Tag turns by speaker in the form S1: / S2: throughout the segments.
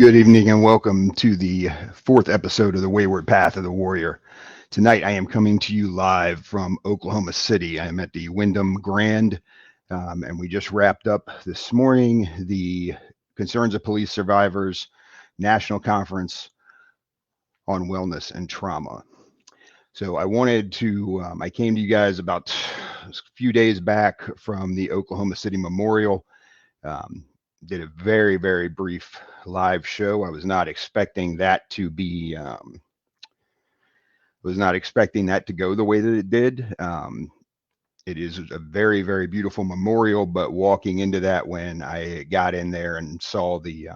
S1: Good evening and welcome to the fourth episode of the Wayward Path of the Warrior. Tonight I am coming to you live from Oklahoma City. I am at the Wyndham Grand, and we just wrapped up this morning the Concerns of Police Survivors National Conference on Wellness and Trauma. So I came to you guys about a few days back from the Oklahoma City Memorial. Did a very, very brief live show. I was not expecting that to go the way that it did. It is a very, very beautiful memorial, but walking into that, when I got in there and saw the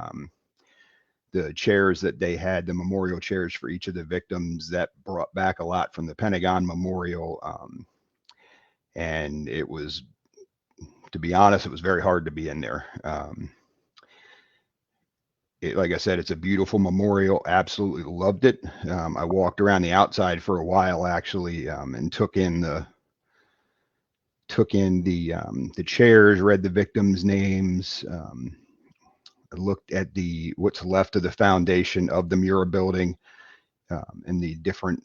S1: chairs that they had, the memorial chairs for each of the victims, that brought back a lot from the Pentagon Memorial. And it was, to be honest, it was very hard to be in there. Like I said, it's a beautiful memorial. Absolutely loved it. I walked around the outside for a while, actually, and took in the chairs, read the victims' names, looked at what's left of the foundation of the Muir building, and the different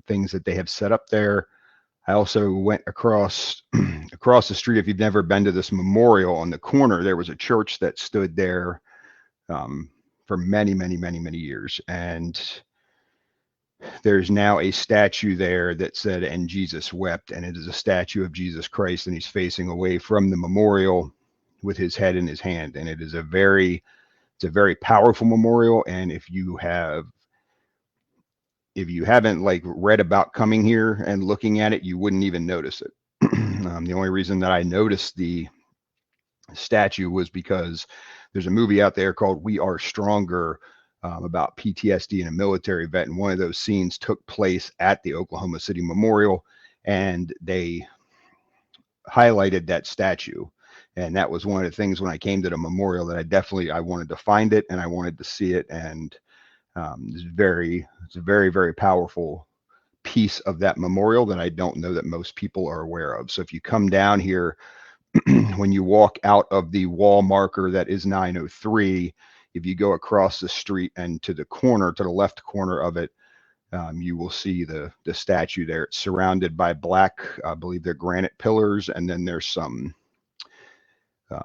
S1: things that they have set up there. I also went across the street. If you've never been to this memorial, on the corner there was a church that stood there for many, many, many, many years. And there's now a statue there that said, "And Jesus wept." And it is a statue of Jesus Christ, and he's facing away from the memorial with his head in his hand. And it's a very powerful memorial. And if you haven't read about coming here and looking at it, you wouldn't even notice it. The only reason that I noticed the statue was because there's a movie out there called We Are Stronger, about PTSD and a military vet, and one of those scenes took place at the Oklahoma City Memorial, and they highlighted that statue. And that was one of the things when I came to the memorial that I wanted to find it, and I wanted to see it. And it's a very, very powerful piece of that memorial that I don't know that most people are aware of. So if you come down here, when you walk out of the wall marker that is 903, if you go across the street and to the left corner of it, you will see the statue there. It's surrounded by black, I believe they're granite pillars, and then there's some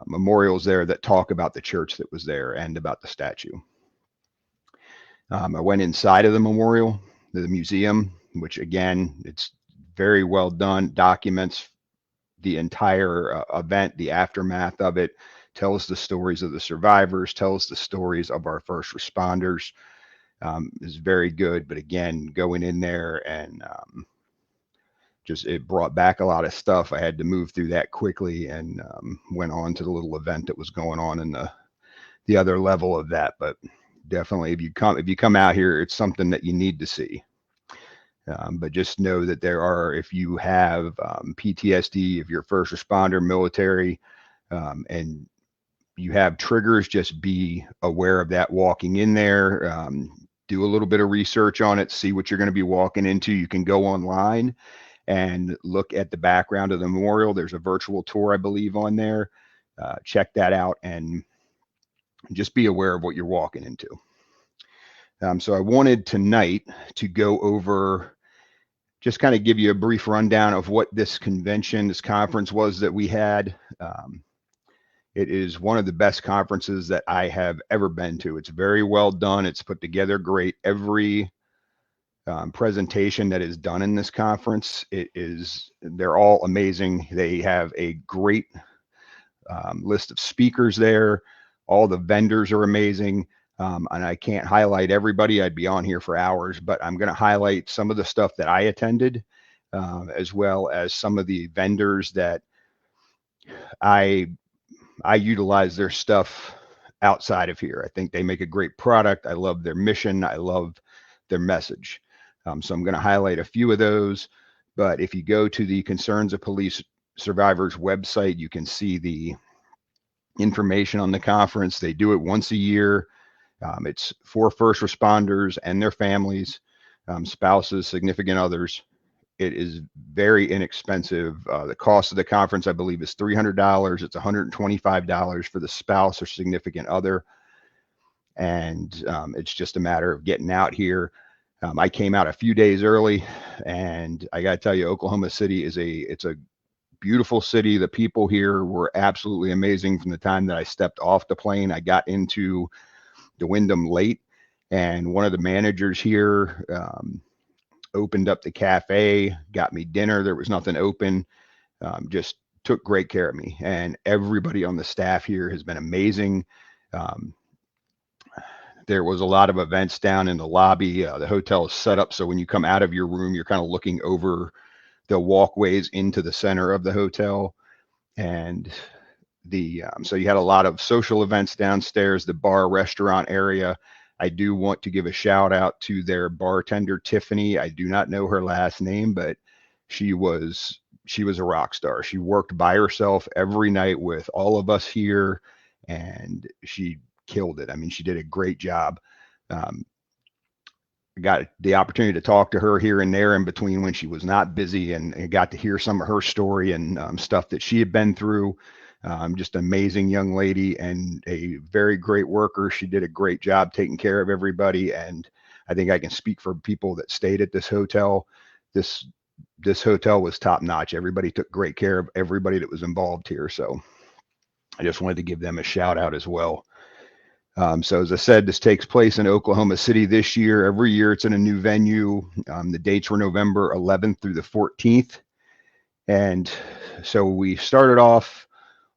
S1: memorials there that talk about the church that was there and about the statue. I went inside of the memorial, the museum, which again, it's very well done, documents the entire event, the aftermath of it, tells the stories of the survivors, tells the stories of our first responders. Is very good. But again, going in there and it brought back a lot of stuff. I had to move through that quickly and went on to the little event that was going on in the other level of that. But definitely, if you come out here, it's something that you need to see. But just know that if you have PTSD, if you're a first responder, military, and you have triggers, just be aware of that walking in there. Do a little bit of research on it, see what you're going to be walking into. You can go online and look at the background of the memorial. There's a virtual tour, I believe, on there. Check that out and just be aware of what you're walking into. So I wanted tonight to go over, just kind of give you a brief rundown of what this conference was that we had. It is one of the best conferences that I have ever been to. It's very well done. It's put together great. Every presentation that is done in this conference, they're all amazing. They have a great list of speakers there. All the vendors are amazing. And I can't highlight everybody. I'd be on here for hours, but I'm going to highlight some of the stuff that I attended, as well as some of the vendors that I utilize their stuff outside of here. I think they make a great product. I love their mission. I love their message. So I'm going to highlight a few of those. But if you go to the Concerns of Police Survivors website, you can see the information on the conference. They do it once a year. It's for first responders and their families, spouses, significant others. It is very inexpensive. The cost of the conference, I believe, is $300. It's $125 for the spouse or significant other. and it's just a matter of getting out here. I came out a few days early, and I got to tell you, Oklahoma City it's a beautiful city. The people here were absolutely amazing from the time that I stepped off the plane. I got into the Wyndham late, and one of the managers here opened up the cafe, got me dinner. There was nothing open. Just took great care of me, and everybody on the staff here has been amazing. Um, there was a lot of events down in the lobby. The hotel is set up so when you come out of your room, you're kind of looking over the walkways into the center of the hotel, and so you had a lot of social events downstairs, the bar restaurant area. I do want to give a shout out to their bartender, Tiffany. I do not know her last name, but she was a rock star. She worked by herself every night with all of us here, and she killed it. I mean, she did a great job. Um, I got the opportunity to talk to her here and there in between when she was not busy, and got to hear some of her story and stuff that she had been through. Just an amazing young lady and a very great worker. She did a great job taking care of everybody, and I think I can speak for people that stayed at this hotel. This this hotel was top notch. Everybody took great care of everybody that was involved here. So I just wanted to give them a shout out as well. So as I said, this takes place in Oklahoma City this year. Every year it's in a new venue. The dates were November 11th through the 14th. And so we started off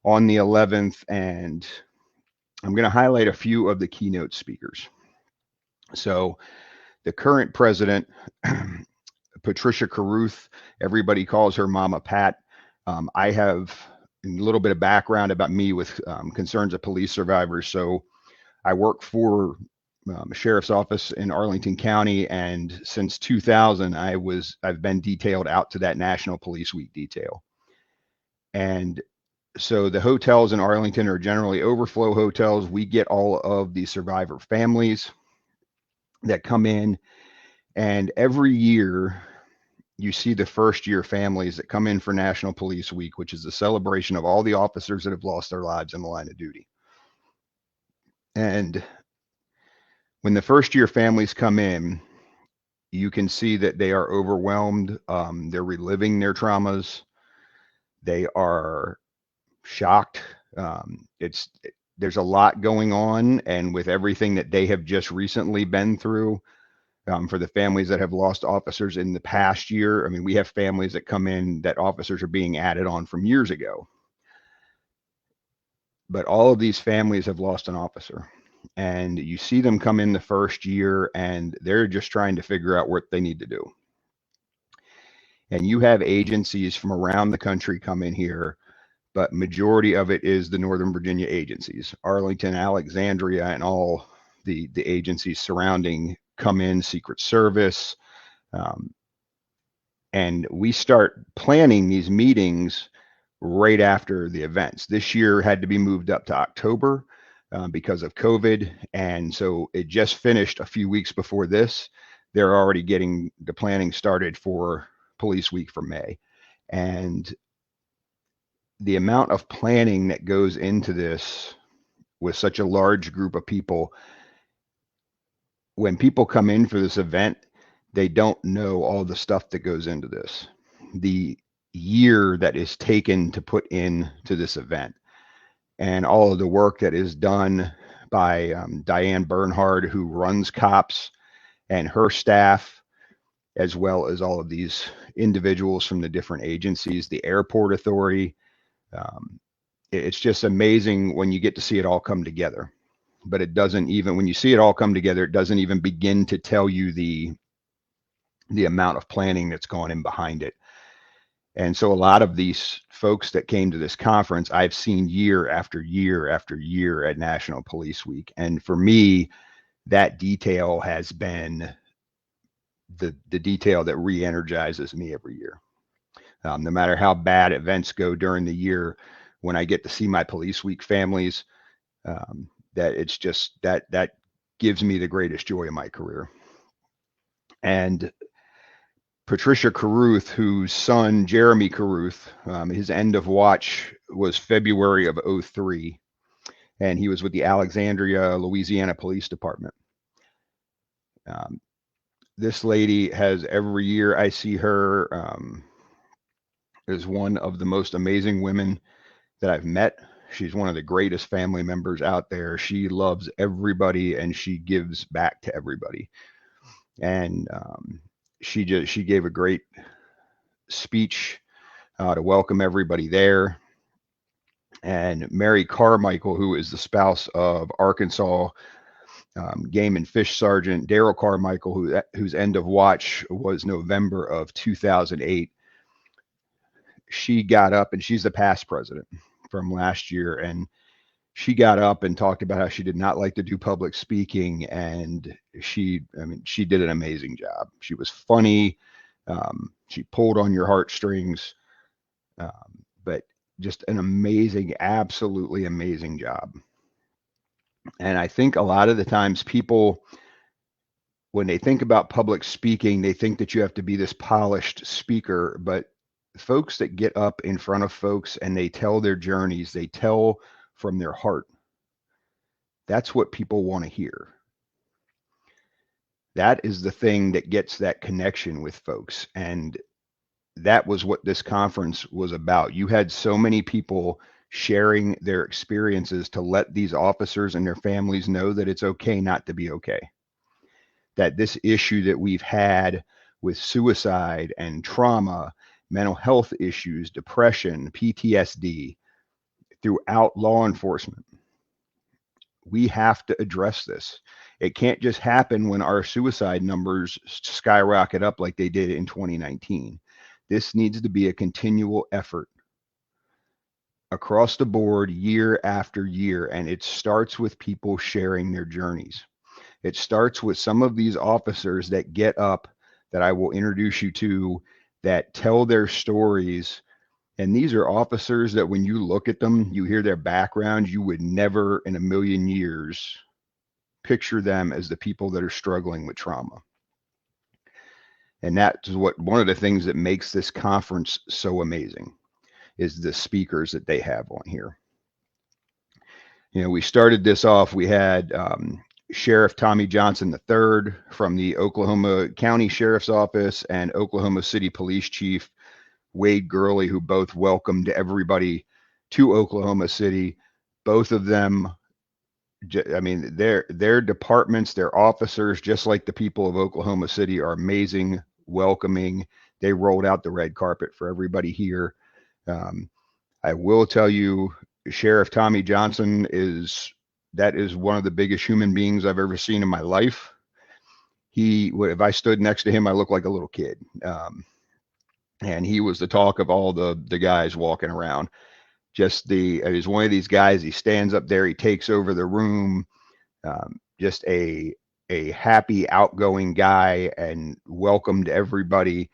S1: on the 11th, and I'm going to highlight a few of the keynote speakers. So the current president, Patricia Caruth, everybody calls her Mama Pat. I have a little bit of background about me with concerns of police survivors. So I work for a sheriff's office in Arlington County, and since 2000, I've been detailed out to that National Police Week detail. And so the hotels in Arlington are generally overflow hotels. We get all of the survivor families that come in, and every year you see the first year families that come in for National Police Week, which is a celebration of all the officers that have lost their lives in the line of duty. And when the first year families come in, you can see that they are overwhelmed. They're reliving their traumas. They are shocked. There's a lot going on, and with everything that they have just recently been through, for the families that have lost officers in the past year, I mean, we have families that come in that officers are being added on from years ago. But all of these families have lost an officer, and you see them come in the first year, and they're just trying to figure out what they need to do. And you have agencies from around the country come in here, but majority of it is the Northern Virginia agencies, Arlington, Alexandria, and all the agencies surrounding come in, Secret Service. And we start planning these meetings right after the events. This year had to be moved up to October because of COVID. And so it just finished a few weeks before this. They're already getting the planning started for Police Week for May. And the amount of planning that goes into this with such a large group of people, when people come in for this event, they don't know all the stuff that goes into this. The year that is taken to put into this event, and all of the work that is done by Diane Bernhard, who runs COPS, and her staff, as well as all of these individuals from the different agencies, the airport authority. It's just amazing when you get to see it all come together. But it doesn't even, when you see it all come together, it doesn't even begin to tell you the amount of planning that's gone in behind it. And so a lot of these folks that came to this conference, I've seen year after year after year at National Police Week. And for me, that detail has been the detail that re-energizes me every year. No matter how bad events go during the year, when I get to see my Police Week families, that it's just that gives me the greatest joy in my career. And Patricia Caruth, whose son Jeremy Caruth, his end of watch was February of 2003, and he was with the Alexandria, Louisiana Police Department. Um, this lady has, every year I see her, is one of the most amazing women that I've met. She's one of the greatest family members out there. She loves everybody and she gives back to everybody. And she gave a great speech to welcome everybody there. And Mary Carmichael, who is the spouse of Arkansas Game and Fish Sergeant Daryl Carmichael, whose end of watch was November of 2008. She got up, and she's the past president from last year, and she got up and talked about how she did not like to do public speaking, and she did an amazing job. She was funny. She pulled on your heartstrings, but just an amazing, absolutely amazing job. And I think a lot of the times people, when they think about public speaking, they think that you have to be this polished speaker, but folks that get up in front of folks and they tell their journeys, they tell from their heart. That's what people want to hear. That is the thing that gets that connection with folks. And that was what this conference was about. You had so many people sharing their experiences to let these officers and their families know that it's okay not to be okay. That this issue that we've had with suicide and trauma, mental health issues, depression, PTSD throughout law enforcement, we have to address this. It can't just happen when our suicide numbers skyrocket up like they did in 2019. This needs to be a continual effort across the board, year after year, and it starts with people sharing their journeys. It starts with some of these officers that get up, that I will introduce you to, that tell their stories. And these are officers that when you look at them, you hear their background, you would never in a million years picture them as the people that are struggling with trauma. And that's what one of the things that makes this conference so amazing is the speakers that they have on here. You know, we started this off, we had Sheriff Tommy Johnson III from the Oklahoma County Sheriff's Office and Oklahoma City Police Chief Wade Gurley, who both welcomed everybody to Oklahoma City. Both of them, I mean, their departments, their officers, just like the people of Oklahoma City, are amazing, welcoming. They rolled out the red carpet for everybody here. I will tell you, Sheriff Tommy Johnson is one of the biggest human beings I've ever seen in my life. If I stood next to him, I looked like a little kid. And he was the talk of all the guys walking around. He's one of these guys, he stands up there, he takes over the room, just a happy, outgoing guy, and welcomed everybody.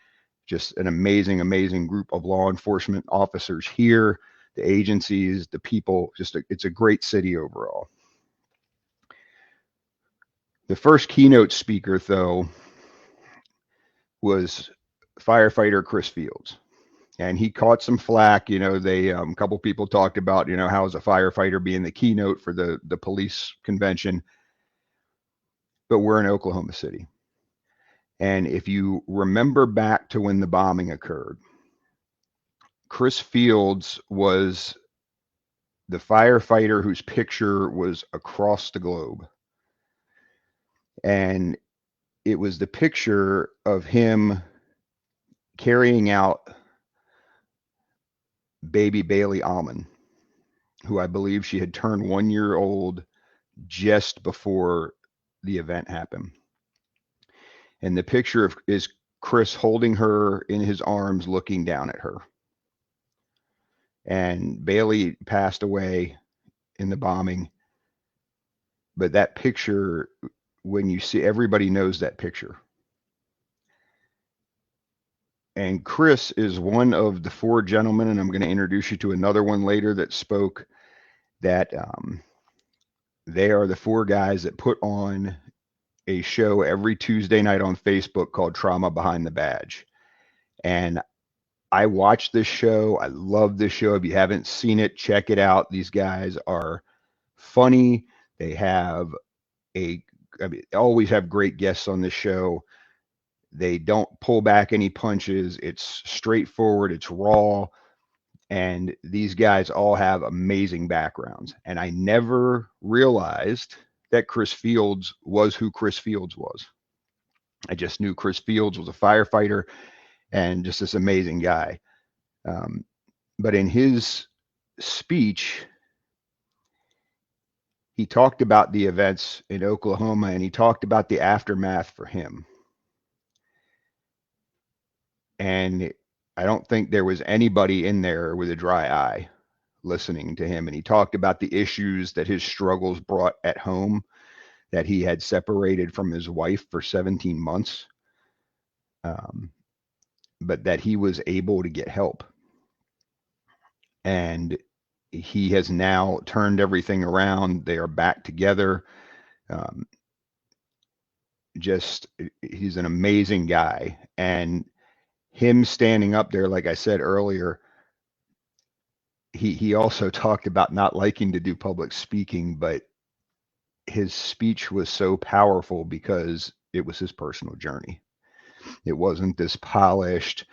S1: Just an amazing, amazing group of law enforcement officers here, the agencies, the people, it's a great city overall. The first keynote speaker, though, was firefighter Chris Fields. And he caught some flack. You know, a couple people talked about, you know, how is a firefighter being the keynote for the police convention. But we're in Oklahoma City. And if you remember back to when the bombing occurred, Chris Fields was the firefighter whose picture was across the globe. And it was the picture of him carrying out baby Bailey Almond, who I believe she had turned 1 year old just before the event happened. And the picture is Chris holding her in his arms, looking down at her. And Bailey passed away in the bombing. But that picture, when you see, everybody knows that picture. And Chris is one of the four gentlemen, and I'm going to introduce you to another one later that spoke, that they are the four guys that put on a show every Tuesday night on Facebook called Trauma Behind the Badge. And I watched this show. I love this show. If you haven't seen it, check it out. These guys are funny. They have always have great guests on this show. They don't pull back any punches. It's straightforward. It's raw. And these guys all have amazing backgrounds. And I never realized that Chris Fields was who Chris Fields was. I just knew Chris Fields was a firefighter and just this amazing guy. But in his speech, he talked about the events in Oklahoma and he talked about the aftermath for him. And I don't think there was anybody in there with a dry eye listening to him. And he talked about the issues that his struggles brought at home, that he had separated from his wife for 17 months, but that he was able to get help. And he has now turned everything around. They are back together. He's an amazing guy. And him standing up there, like I said earlier, he also talked about not liking to do public speaking, but his speech was so powerful because it was his personal journey. It wasn't this polished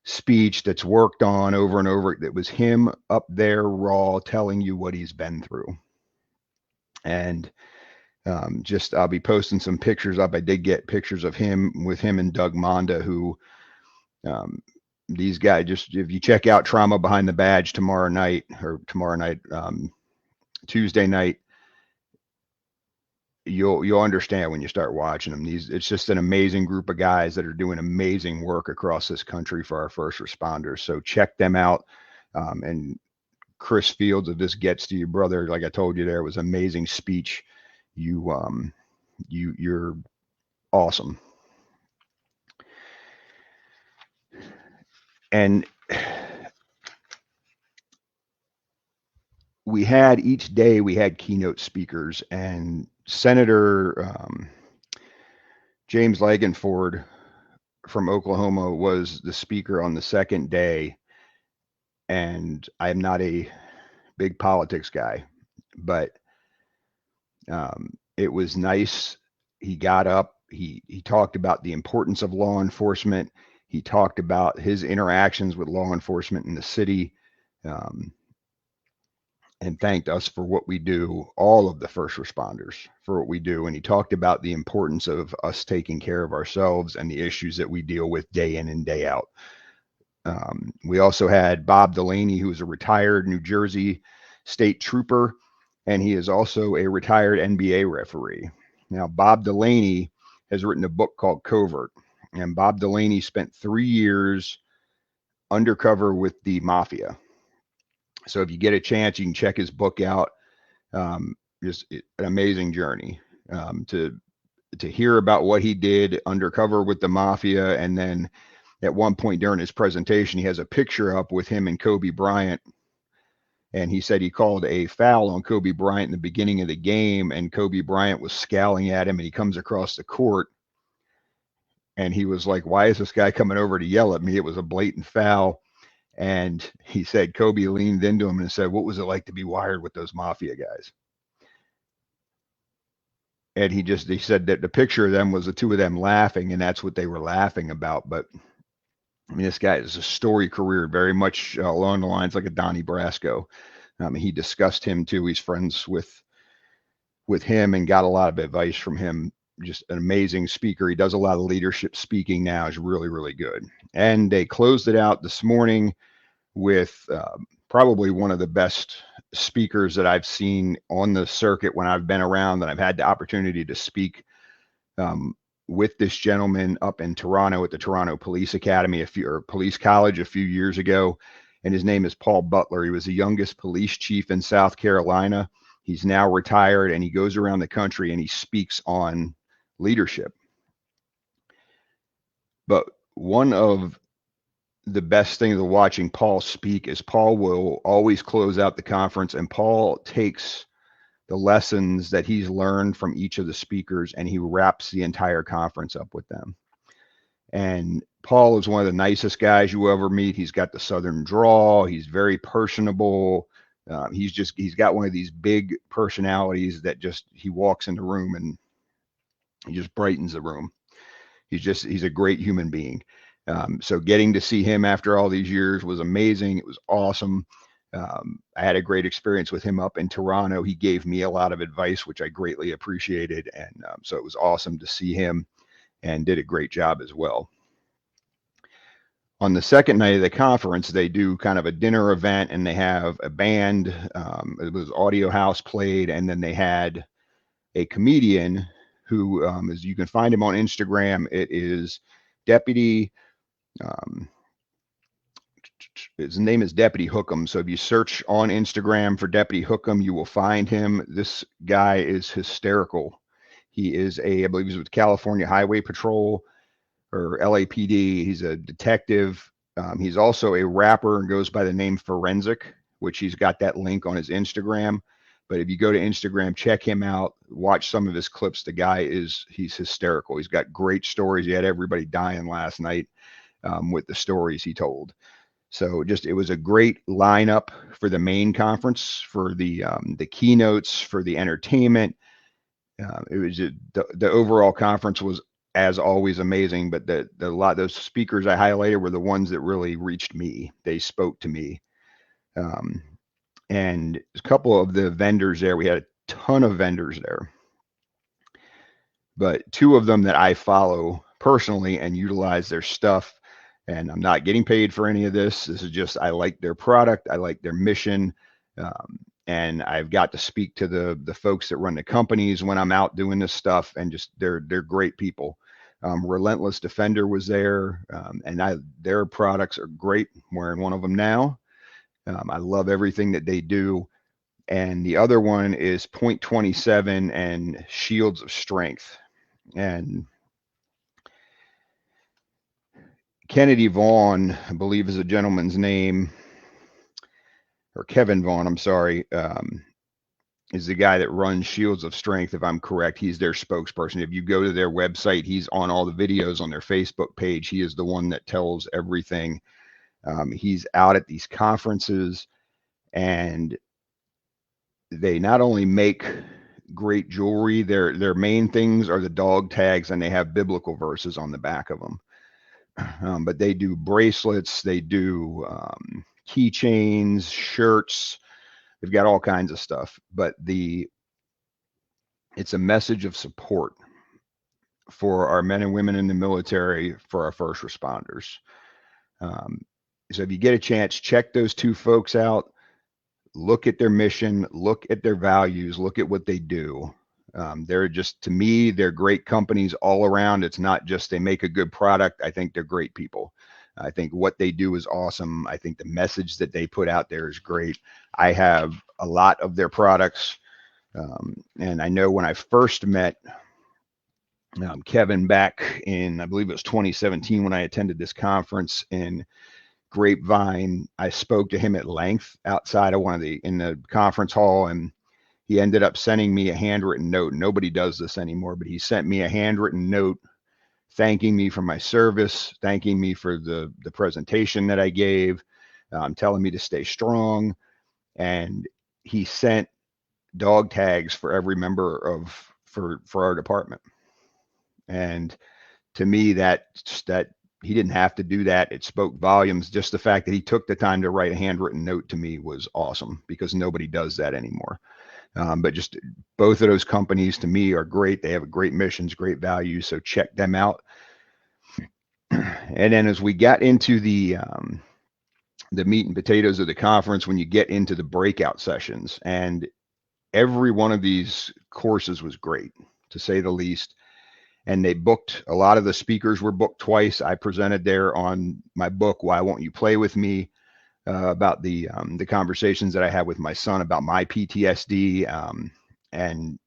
S1: speech that's worked on over and over. It was him up there raw telling you what he's been through. And I'll be posting some pictures up. I did get pictures of him with him and Doug Monda, who these guys, just if you check out Trauma Behind the Badge Tuesday night, you'll understand when you start watching them. It's just an amazing group of guys that are doing amazing work across this country for our first responders. So check them out. And Chris Fields, if this gets to you, brother, like I told you, there was an amazing speech. You're awesome. And each day we had keynote speakers, and Senator James Lagenford from Oklahoma was the speaker on the second day. And I'm not a big politics guy, but it was nice. He got up, he talked about the importance of law enforcement. He talked about his interactions with law enforcement in the city, and thanked us for what we do, all of the first responders for what we do. And he talked about the importance of us taking care of ourselves and the issues that we deal with day in and day out. We also had Bob Delaney, who is a retired New Jersey state trooper, and he is also a retired NBA referee. Now, Bob Delaney has written a book called Covert, and Bob Delaney spent 3 years undercover with the mafia. So if you get a chance, you can check his book out. Just an amazing journey to hear about what he did undercover with the mafia. And then at one point during his presentation, he has a picture up with him and Kobe Bryant. And he said he called a foul on Kobe Bryant in the beginning of the game, and Kobe Bryant was scowling at him, and he comes across the court. And he was like, why is this guy coming over to yell at me? It was a blatant foul. And he said Kobe leaned into him and said, what was it like to be wired with those mafia guys? And he said that the picture of them was the two of them laughing, and that's what they were laughing about. But I mean, this guy is a story career, very much along the lines like a Donnie Brasco. He discussed him too. He's friends with him and got a lot of advice from him. Just an amazing speaker. He does a lot of leadership speaking now. Is really, really good. And they closed it out this morning with probably one of the best speakers that I've seen on the circuit when I've been around, and I've had the opportunity to speak with this gentleman up in Toronto at the Toronto Police Academy, Police College a few years ago. And his name is Paul Butler. He was the youngest police chief in South Carolina. He's now retired, and he goes around the country and he speaks on leadership. But one of the best things of watching Paul speak is Paul will always close out the conference, and Paul takes the lessons that he's learned from each of the speakers, and he wraps the entire conference up with them. And Paul is one of the nicest guys you ever meet. He's got the Southern drawl. He's very personable, He's got one of these big personalities that he walks in the room and he just brightens the room. He's a great human being. So getting to see him after all these years was amazing. It was awesome. I had a great experience with him up in Toronto. He gave me a lot of advice, which I greatly appreciated. And so it was awesome to see him, and did a great job as well. On the second night of the conference, they do kind of a dinner event, and they have a band. It was Audio House played, and then they had a comedian who is, you can find him on Instagram. It is Deputy. His name is Deputy Hookem. So if you search on Instagram for Deputy Hookem, you will find him. This guy is hysterical. He is I believe he's with California Highway Patrol or LAPD. He's a detective. He's also a rapper and goes by the name Forensic, which he's got that link on his Instagram. But if you go to Instagram, check him out, watch some of his clips. The guy he's hysterical. He's got great stories. He had everybody dying last night with the stories he told. So it was a great lineup for the main conference, for the keynotes, for the entertainment. It was the overall conference was, as always, amazing. But those speakers I highlighted were the ones that really reached me. They spoke to me. And a couple of the vendors there, we had a ton of vendors there, but two of them that I follow personally and utilize their stuff. And I'm not getting paid for any of this. This is just, I like their product. I like their mission. And I've got to speak to the folks that run the companies when I'm out doing this stuff, and just, they're great people. Relentless Defender was there, and their products are great. I'm wearing one of them now. I love everything that they do. And the other one is Point 27 and Shields of Strength. And Kennedy Vaughn, I believe is a gentleman's name, or Kevin Vaughn, I'm sorry, is the guy that runs Shields of Strength, if I'm correct. He's their spokesperson. If you go to their website, he's on all the videos on their Facebook page. He is the one that tells everything. He's out at these conferences, and they not only make great jewelry, their main things are the dog tags, and they have biblical verses on the back of them. But they do bracelets, they do keychains, shirts. They've got all kinds of stuff. But it's a message of support for our men and women in the military, for our first responders. So if you get a chance, check those two folks out. Look at their mission, look at their values, look at what they do. They're just, to me, they're great companies all around. It's not just they make a good product. I think they're great people. I think what they do is awesome. I think the message that they put out there is great. I have a lot of their products. And I know when I first met Kevin back in, I believe it was 2017, when I attended this conference in Grapevine, I spoke to him at length outside of in the conference hall, and he ended up sending me a handwritten note. Nobody does this anymore, but he sent me a handwritten note thanking me for my service, thanking me for the presentation that I gave, telling me to stay strong. And he sent dog tags for every member for our department. And to me, that he didn't have to do that. It spoke volumes. Just the fact that he took the time to write a handwritten note to me was awesome, because nobody does that anymore. But just both of those companies to me are great. They have great missions, great values. So check them out. And then as we got into the meat and potatoes of the conference, when you get into the breakout sessions, and every one of these courses was great, to say the least. And they booked, a lot of the speakers were booked twice. I presented there on my book, Why Won't You Play With Me, about the conversations that I had with my son about my PTSD. And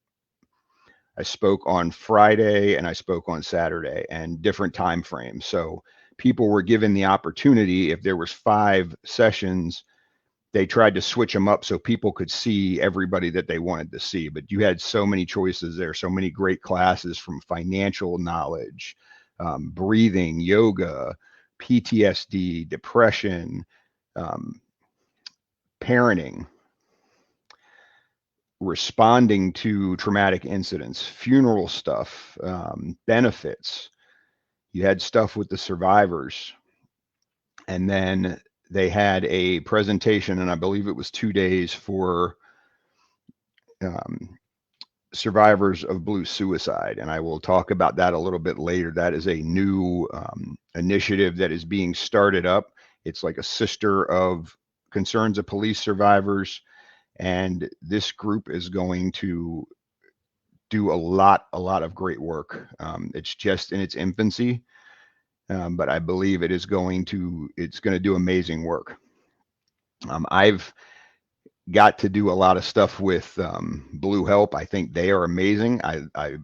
S1: I spoke on Friday and I spoke on Saturday, and different time frames. So people were given the opportunity, if there was 5 sessions, they tried to switch them up so people could see everybody that they wanted to see. But you had so many choices there, so many great classes, from financial knowledge, breathing, yoga, PTSD, depression, parenting, responding to traumatic incidents, funeral stuff, benefits. You had stuff with the survivors. And then they had a presentation, and I believe it was 2 days for um, survivors of blue suicide. And I will talk about that a little bit later. That is a new initiative that is being started up. It's like a sister of Concerns of Police Survivors. And this group is going to do a lot of great work. It's just in its infancy, but I believe it's going to do amazing work. I've got to do a lot of stuff with Blue Help. I think they are amazing. I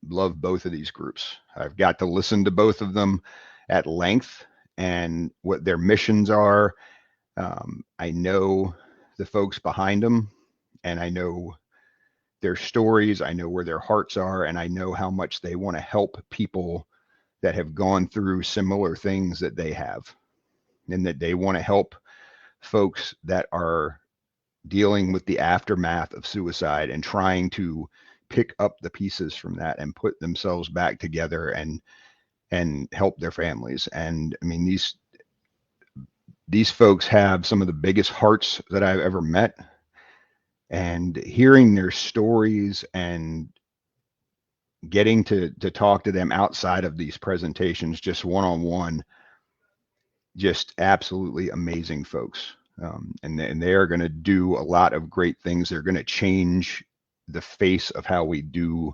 S1: love both of these groups. I've got to listen to both of them at length and what their missions are. I know the folks behind them, and I know their stories. I know where their hearts are, and I know how much they want to help people that have gone through similar things that they have, and that they want to help folks that are dealing with the aftermath of suicide and trying to pick up the pieces from that and put themselves back together and help their families. And I mean, these folks have some of the biggest hearts that I've ever met, and hearing their stories and getting to talk to them outside of these presentations, just one-on-one, just absolutely amazing folks. And they are going to do a lot of great things. They're going to change the face of how we do,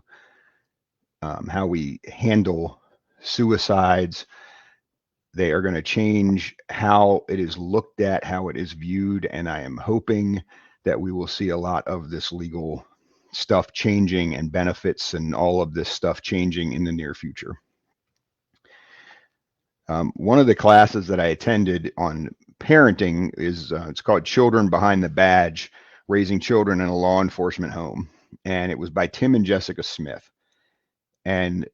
S1: how we handle suicides. They are going to change how it is looked at, how it is viewed. And I am hoping that we will see a lot of this legal stuff changing and benefits and all of this stuff changing in the near future. One of the classes that I attended on parenting is it's called Children Behind the Badge, Raising Children in a Law Enforcement Home. And it was by Tim and Jessica Smith. And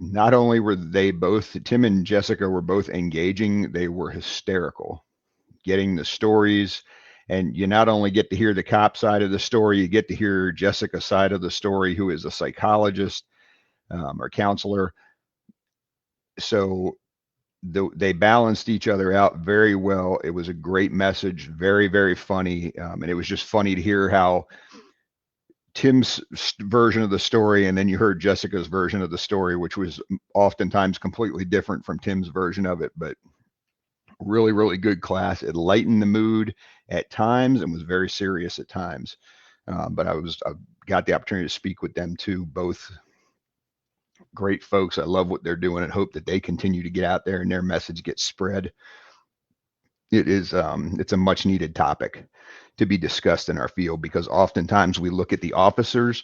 S1: not only were they both, Tim and Jessica were both engaging, they were hysterical, getting the stories. And you not only get to hear the cop side of the story, you get to hear Jessica's side of the story, who is a psychologist or counselor. So they balanced each other out very well. It was a great message, very, very funny. And it was just funny to hear how Tim's version of the story, and then you heard Jessica's version of the story, which was oftentimes completely different from Tim's version of it, but really, really good class. It lightened the mood at times and was very serious at times. But I got the opportunity to speak with them too, both great folks. I love what they're doing and hope that they continue to get out there and their message gets spread. It's a much needed topic to be discussed in our field, because oftentimes we look at the officers,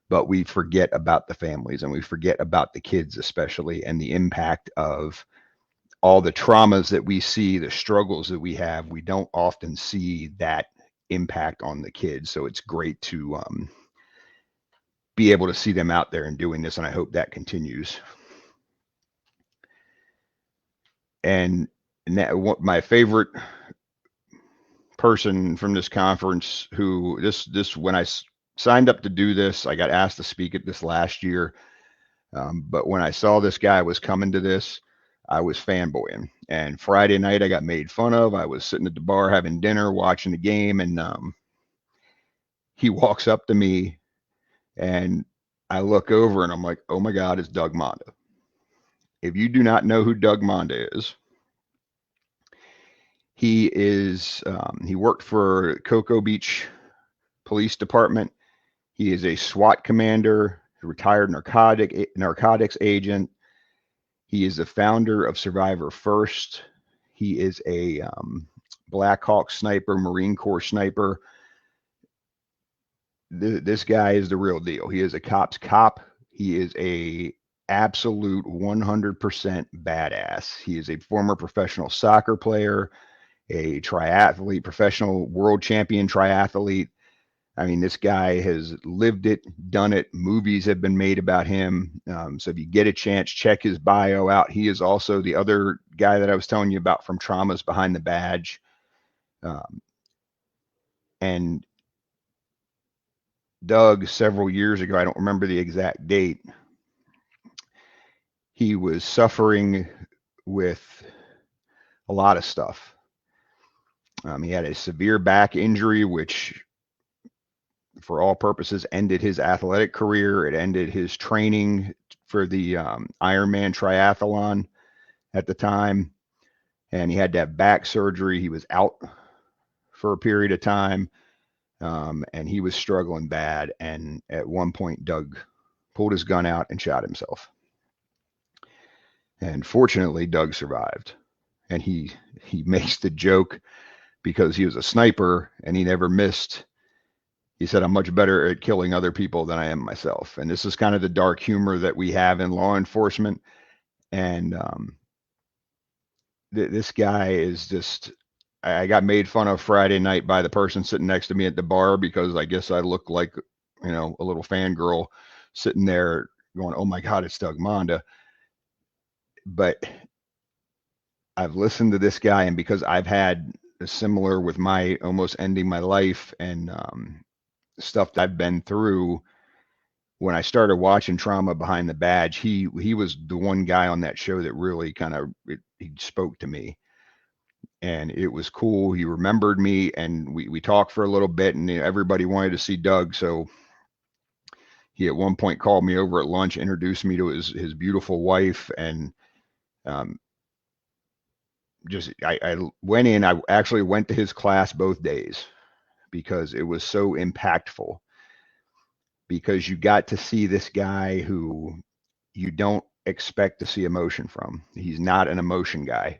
S1: but we forget about the families and we forget about the kids, especially, and the impact of all the traumas that we see, the struggles that we have. We don't often see that impact on the kids. So it's great to be able to see them out there and doing this. And I hope that continues. And my favorite person from this conference, who when I signed up to do this, I got asked to speak at this last year. But when I saw this guy was coming to this, I was fanboying. And Friday night I got made fun of. I was sitting at the bar having dinner, watching the game, and he walks up to me, and I look over and I'm like, oh my God, it's Doug Monda. If you do not know who Doug Monda is, he worked for Cocoa Beach Police Department. He is a SWAT commander, a retired narcotics agent. He is the founder of Survivor First. He is a Black Hawk sniper, Marine Corps sniper. This guy is the real deal. He is a cop's cop. He is a absolute 100% badass. He is a former professional soccer player, a triathlete, professional world champion triathlete. I mean, this guy has lived it, done it. Movies have been made about him. So if you get a chance, check his bio out. He is also the other guy that I was telling you about from Traumas Behind the Badge. And Doug, several years ago, I don't remember the exact date, he was suffering with a lot of stuff. He had a severe back injury, which, for all purposes, ended his athletic career. It ended his training for the Ironman triathlon at the time. And he had to have back surgery. He was out for a period of time, and he was struggling bad. And at one point, Doug pulled his gun out and shot himself. And fortunately, Doug survived. And he makes the joke, because he was a sniper and he never missed. He said, I'm much better at killing other people than I am myself. And this is kind of the dark humor that we have in law enforcement. And this guy is just, I got made fun of Friday night by the person sitting next to me at the bar, because I guess I look like, a little fangirl sitting there going, oh my God, it's Doug Monda. But I've listened to this guy, and because I've had similar with my almost ending my life and stuff that I've been through, when I started watching Trauma Behind the Badge, he was the one guy on that show that really kind of, he spoke to me, and it was cool. He remembered me, and we talked for a little bit, and everybody wanted to see Doug, so he at one point called me over at lunch, introduced me to his beautiful wife, and I went in. I actually went to his class both days, because it was so impactful, because you got to see this guy who you don't expect to see emotion from. He's not an emotion guy,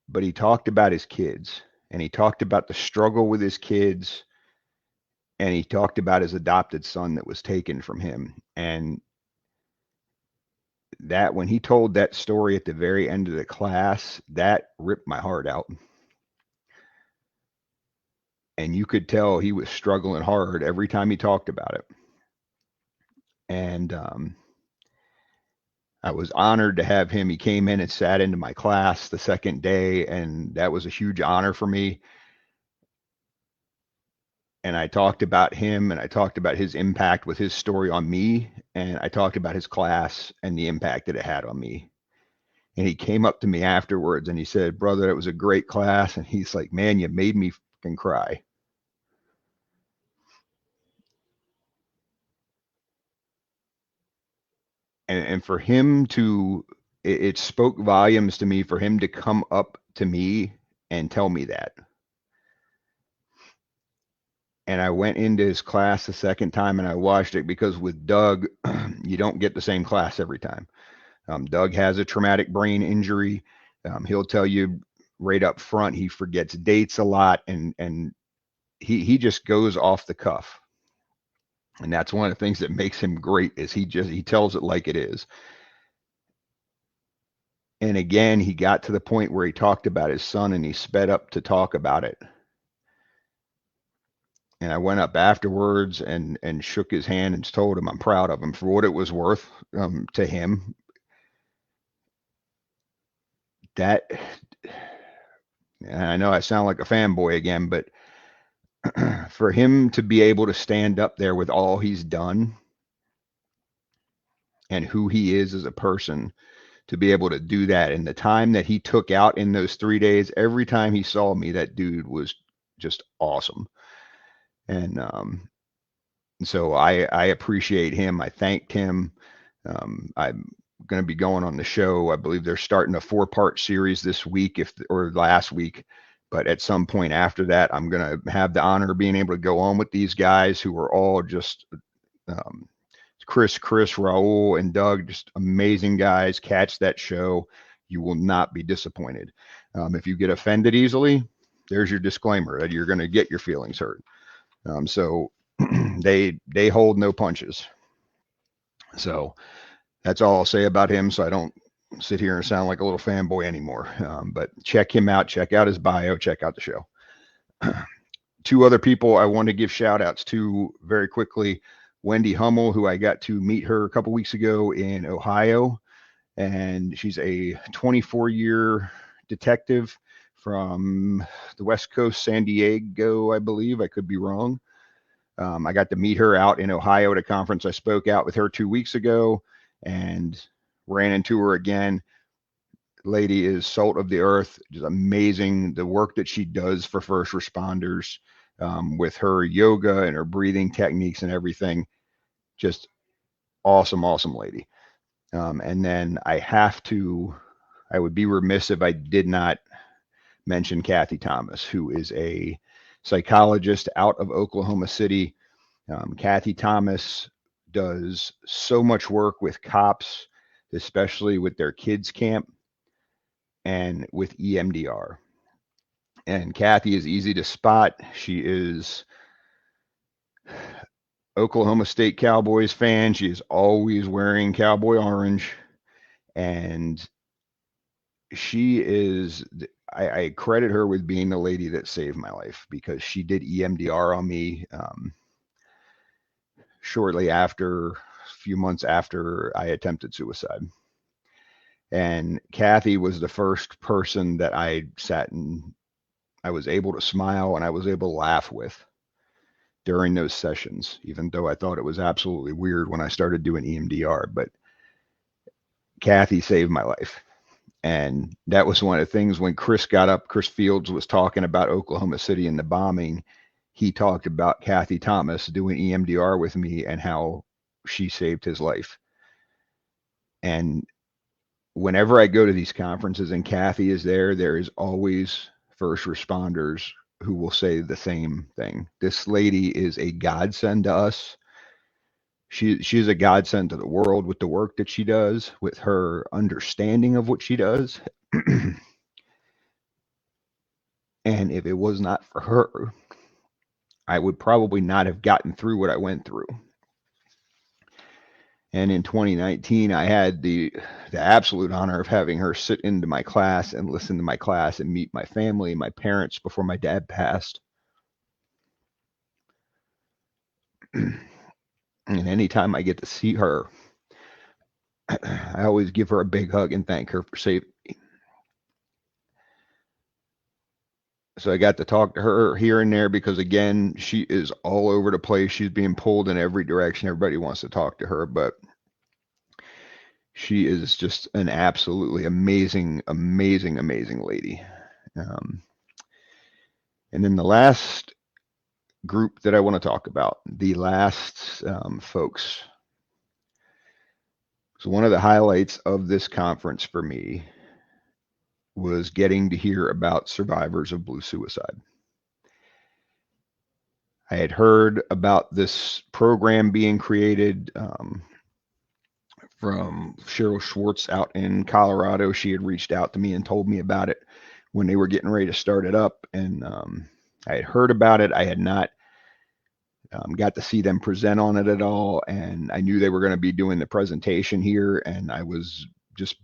S1: but he talked about his kids, and he talked about the struggle with his kids, and he talked about his adopted son that was taken from him. And that, when he told that story at the very end of the class, that ripped my heart out. And you could tell he was struggling hard every time he talked about it. And I was honored to have him. He came in and sat into my class the second day, and that was a huge honor for me. And I talked about him, and I talked about his impact with his story on me, and I talked about his class and the impact that it had on me. And he came up to me afterwards and he said, brother, it was a great class. And he's like, man, you made me fucking cry. And for him to, it spoke volumes to me for him to come up to me and tell me that. And I went into his class the second time and I watched it, because with Doug, you don't get the same class every time. Doug has a traumatic brain injury. He'll tell you right up front, he forgets dates a lot, and he just goes off the cuff. And that's one of the things that makes him great, is he tells it like it is. And again, he got to the point where he talked about his son, and he sped up to talk about it. And I went up afterwards and shook his hand and told him I'm proud of him for what it was worth to him. That, and I know I sound like a fanboy again, but for him to be able to stand up there with all he's done and who he is as a person, to be able to do that, and the time that he took out in those 3 days, every time he saw me, that dude was just awesome. And so I appreciate him. I thanked him. I'm going to be going on the show. I believe they're starting a 4-part series this week, or last week. But at some point after that, I'm going to have the honor of being able to go on with these guys who are all just Chris, Raul, and Doug, just amazing guys. Catch that show. You will not be disappointed. If you get offended easily, there's your disclaimer that you're going to get your feelings hurt. So they hold no punches. So that's all I'll say about him, so I don't sit here and sound like a little fanboy anymore. But check him out. Check out his bio. Check out the show. 2 other people I want to give shout outs to very quickly. Wendy Hummel, who I got to meet her a couple weeks ago in Ohio. And she's a 24-year detective from the West Coast, San Diego, I believe. I could be wrong. I got to meet her out in Ohio at a conference. I spoke out with her 2 weeks ago and ran into her again. Lady is salt of the earth, just amazing. The work that she does for first responders, with her yoga and her breathing techniques and everything, just awesome, awesome lady. And then I would be remiss if I did not mention Kathy Thomas, who is a psychologist out of Oklahoma City. Kathy Thomas does so much work with cops, especially with their kids camp and with EMDR. And Kathy is easy to spot. She is Oklahoma State Cowboys fan. She is always wearing cowboy orange, and she is. I credit her with being the lady that saved my life, because she did EMDR on me shortly after, a few months after I attempted suicide. And Kathy was the first person that I sat and I was able to smile and I was able to laugh with during those sessions, even though I thought it was absolutely weird when I started doing EMDR. But Kathy saved my life. And that was one of the things when Chris Fields was talking about Oklahoma City and the bombing. He talked about Kathy Thomas doing EMDR with me and how she saved his life. And whenever I go to these conferences and Kathy is there, there is always first responders who will say the same thing. This lady is a godsend to us. She's a godsend to the world with the work that she does, with her understanding of what she does. And if it was not for her, I would probably not have gotten through what I went through. And in 2019, I had the absolute honor of having her sit into my class and listen to my class and meet my family and my parents before my dad passed. And anytime I get to see her, I always give her a big hug and thank her for saving me. So I got to talk to her here and there because, again, she is all over the place. She's being pulled in every direction. Everybody wants to talk to her, but she is just an absolutely amazing, amazing, amazing lady. And then the last group that I want to talk about, the last folks. So one of the highlights of this conference for me was getting to hear about survivors of blue suicide. I had heard about this program being created from Cheryl Schwartz out in Colorado. She had reached out to me and told me about it when they were getting ready to start it up. And I had heard about it. I had not got to see them present on it at all. And I knew they were going to be doing the presentation here. And I was just,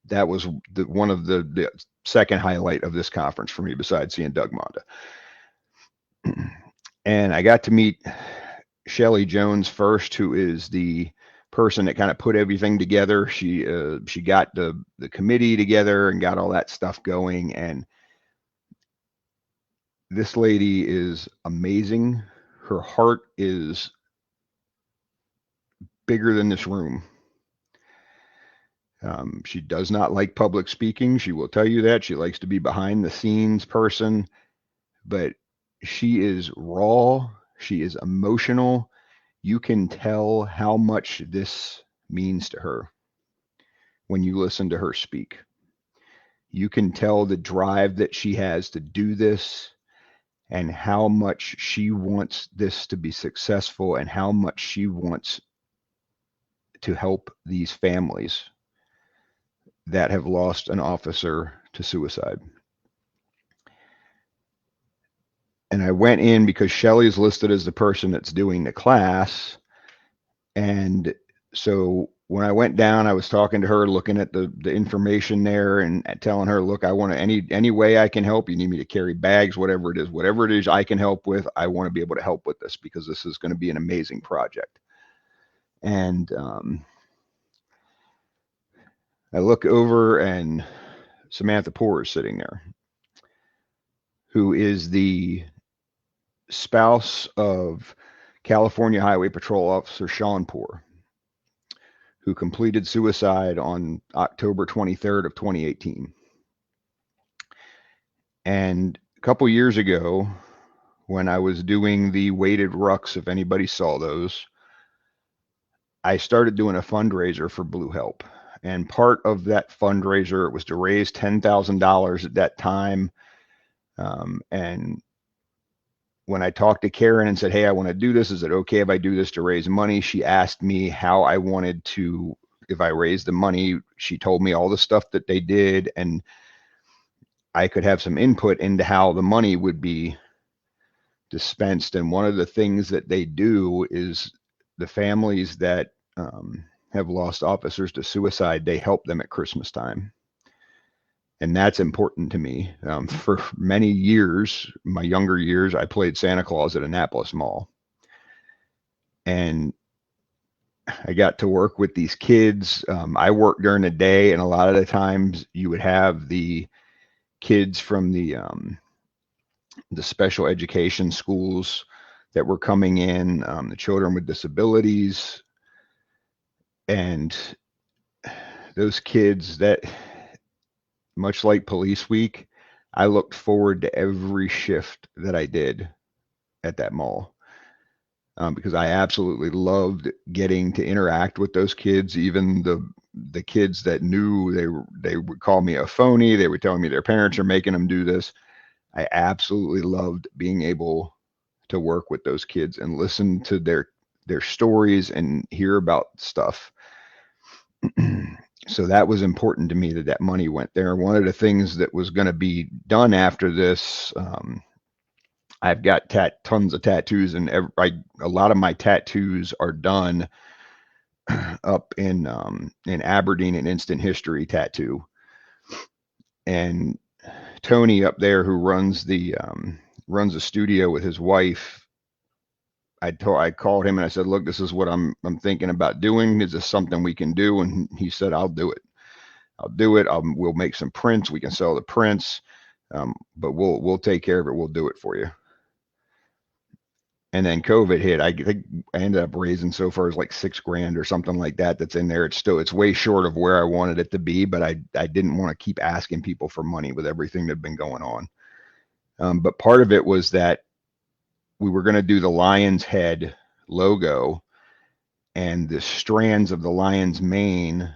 S1: that was one of the second highlight of this conference for me, besides seeing Doug Monda. And I got to meet Shelley Jones first, who is the person that kind of put everything together. She got the committee together and got all that stuff going. And this lady is amazing. Her heart is bigger than this room. She does not like public speaking. She will tell you that. She likes to be behind the scenes person, but she is raw. She is emotional. You can tell how much this means to her when you listen to her speak. You can tell the drive that she has to do this and how much she wants this to be successful and how much she wants to help these families that have lost an officer to suicide. And I went in because Shelley's listed as the person that's doing the class. And so when I went down, I was talking to her, looking at the information there and telling her, look, I want to, any way I can help. You need me to carry bags, whatever it is I can help with. I want to be able to help with this because this is going to be an amazing project. And I look over and Samantha Poore is sitting there, who is the spouse of California Highway Patrol Officer Sean Poor, who completed suicide on October 23rd of 2018. And a couple years ago, when I was doing the weighted rucks, if anybody saw those, I started doing a fundraiser for Blue Help. And part of that fundraiser was to raise $10,000 at that time. And when I talked to Karen and said, hey, I want to do this, is it okay if I do this to raise money? She asked me how I wanted to, if I raised the money. She told me all the stuff that they did, and I could have some input into how the money would be dispensed. And one of the things that they do is the families that have lost officers to suicide, they help them at Christmas time. And that's important to me. For many years, my younger years, I played Santa Claus at Annapolis Mall. And I got to work with these kids. I worked during the day, and a lot of the times you would have the kids from the special education schools that were coming in, the children with disabilities, and those kids that, much like Police Week, I looked forward to every shift that I did at that mall, because I absolutely loved getting to interact with those kids. Even the kids that knew they would call me a phony. They would tell me their parents are making them do this. I absolutely loved being able to work with those kids and listen to their stories and hear about stuff. So that was important to me, that money went there. One of the things that was going to be done after this, I've got tons of tattoos, and a lot of my tattoos are done up in Aberdeen, an Instant History Tattoo. And Tony up there, who runs a studio with his wife, I called him and I said, look, this is what I'm thinking about doing. Is this something we can do? And he said, I'll do it. We'll make some prints. We can sell the prints, but we'll take care of it. We'll do it for you. And then COVID hit. I think I ended up raising so far as like $6,000 or something like that. That's in there. It's way short of where I wanted it to be, but I didn't want to keep asking people for money with everything that had been going on. But part of it was that we were going to do the lion's head logo, and the strands of the lion's mane,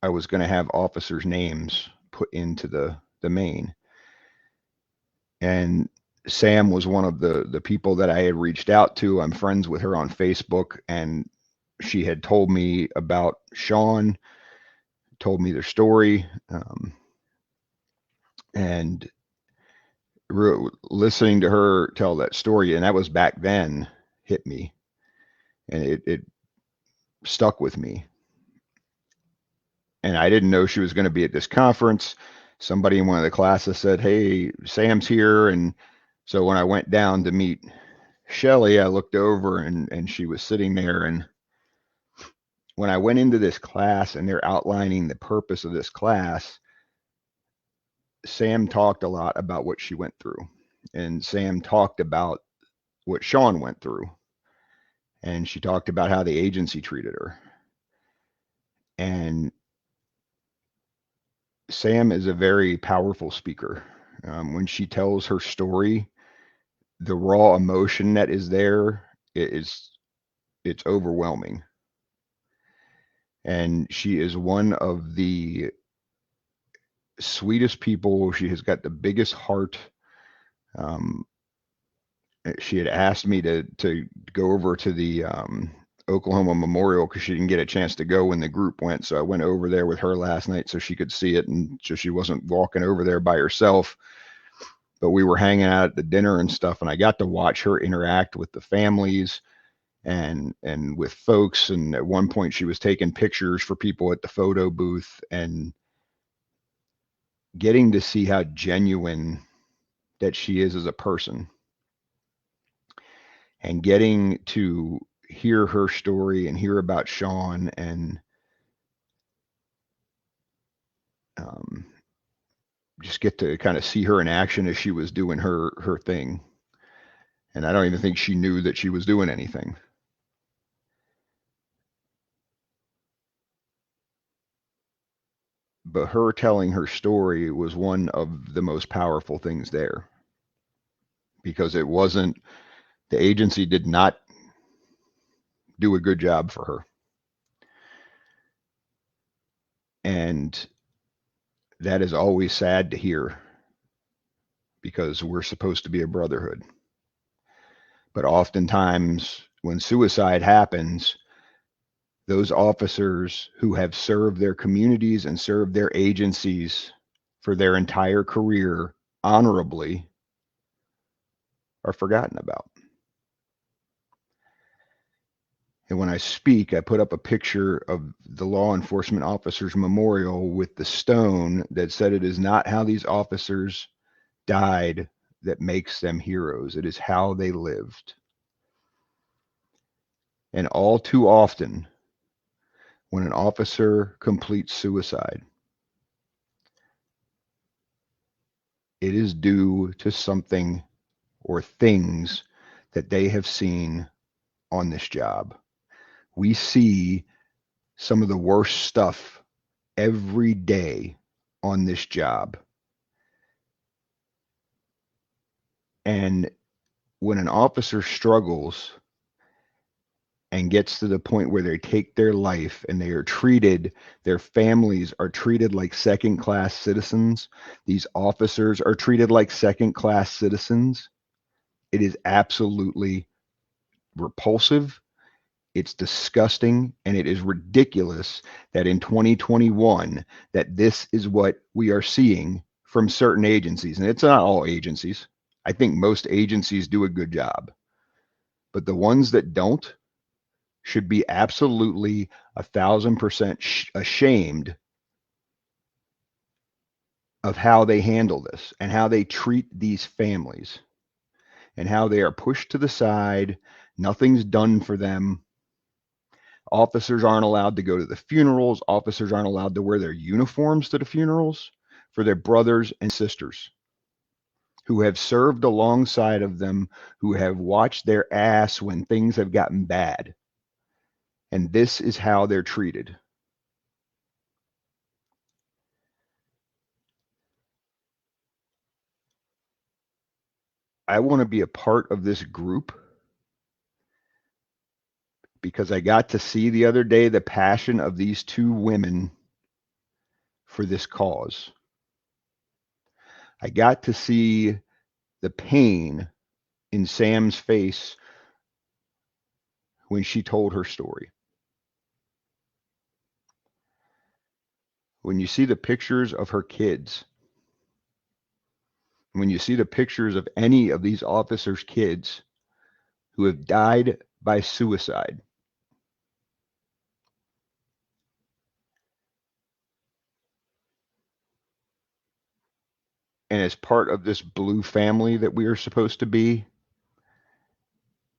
S1: I was going to have officers' names put into the mane. And Sam was one of the people that I had reached out to. I'm friends with her on Facebook, and she had told me about Sean, told me their story, and listening to her tell that story, and that was back then, hit me, and it stuck with me. And I didn't know she was going to be at this conference. Somebody in one of the classes said, hey, Sam's here. And so when I went down to meet Shelly, I looked over and she was sitting there. And when I went into this class and they're outlining the purpose of this class, Sam talked a lot about what she went through. And Sam talked about what Sean went through. And she talked about how the agency treated her. And Sam is a very powerful speaker. When she tells her story, the raw emotion that is there it's overwhelming. And she is one of the sweetest people. She has got the biggest heart. She had asked me to go over to the Oklahoma Memorial because she didn't get a chance to go when the group went. So I went over there with her last night so she could see it, and so she wasn't walking over there by herself. But we were hanging out at the dinner and stuff, and I got to watch her interact with the families and with folks. And at one point she was taking pictures for people at the photo booth, and getting to see how genuine that she is as a person, and getting to hear her story and hear about Sean, and just get to kind of see her in action as she was doing her thing. And I don't even think she knew that she was doing anything. But her telling her story was one of the most powerful things there, because it wasn't, the agency did not do a good job for her. And that is always sad to hear, because we're supposed to be a brotherhood. But oftentimes when suicide happens, those officers who have served their communities and served their agencies for their entire career honorably are forgotten about. And when I speak, I put up a picture of the law enforcement officers memorial with the stone that said, it is not how these officers died that makes them heroes. It is how they lived. And all too often, when an officer completes suicide, it is due to something or things that they have seen on this job. We see some of the worst stuff every day on this job. And when an officer struggles and gets to the point where they take their life and they are treated, their families are treated like second class citizens, these officers are treated like second class citizens, it is absolutely repulsive. It's disgusting, and it is ridiculous that in 2021 that this is what we are seeing from certain agencies. And it's not all agencies. I think most agencies do a good job. But the ones that don't should be absolutely 1,000% ashamed of how they handle this and how they treat these families and how they are pushed to the side. Nothing's done for them. Officers aren't allowed to go to the funerals. Officers aren't allowed to wear their uniforms to the funerals for their brothers and sisters who have served alongside of them, who have watched their ass when things have gotten bad. And this is how they're treated. I want to be a part of this group because I got to see the other day the passion of these two women for this cause. I got to see the pain in Sam's face when she told her story. When you see the pictures of her kids, when you see the pictures of any of these officers' kids who have died by suicide, and as part of this blue family that we are supposed to be,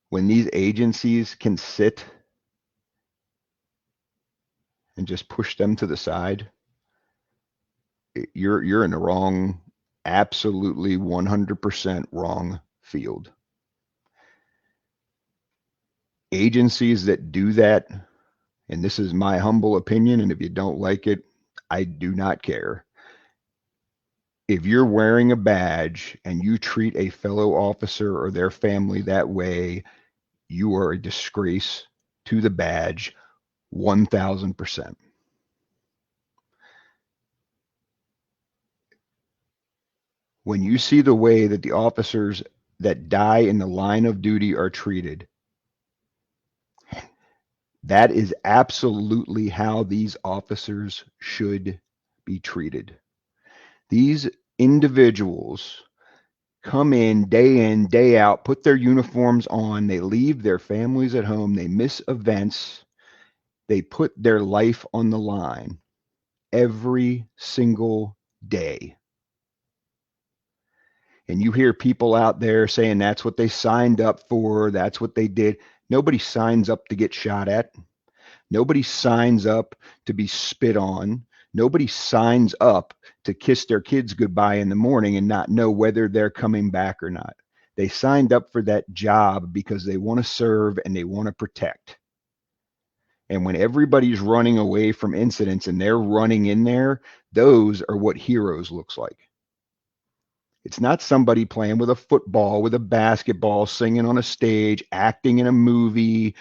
S1: when these agencies can sit and just push them to the side, you're in the wrong, absolutely 100% wrong field. Agencies that do that, and this is my humble opinion, and if you don't like it, I do not care. If you're wearing a badge and you treat a fellow officer or their family that way, you are a disgrace to the badge, 1,000%. When you see the way that the officers that die in the line of duty are treated, that is absolutely how these officers should be treated. These individuals come in, day out, put their uniforms on, they leave their families at home, they miss events, they put their life on the line every single day. And you hear people out there saying that's what they signed up for, that's what they did. Nobody signs up to get shot at. Nobody signs up to be spit on. Nobody signs up to kiss their kids goodbye in the morning and not know whether they're coming back or not. They signed up for that job because they want to serve and they want to protect. And when everybody's running away from incidents and they're running in there, those are what heroes looks like. It's not somebody playing with a football, with a basketball, singing on a stage, acting in a movie,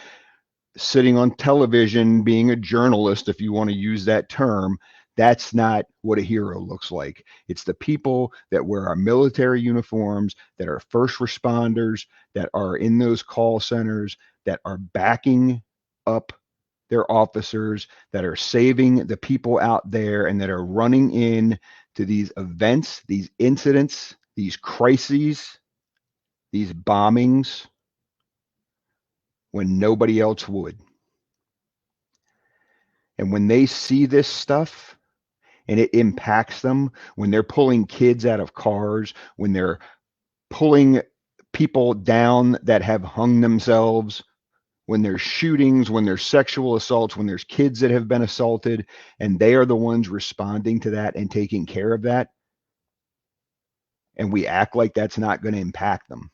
S1: sitting on television, being a journalist, if you want to use that term. That's not what a hero looks like. It's the people that wear our military uniforms, that are first responders, that are in those call centers, that are backing up their officers, that are saving the people out there, and that are running in to these events, these incidents, these crises, these bombings when nobody else would. And when they see this stuff and it impacts them, when they're pulling kids out of cars, when they're pulling people down that have hung themselves, when there's shootings, when there's sexual assaults, when there's kids that have been assaulted, and they are the ones responding to that and taking care of that, and we act like that's not going to impact them.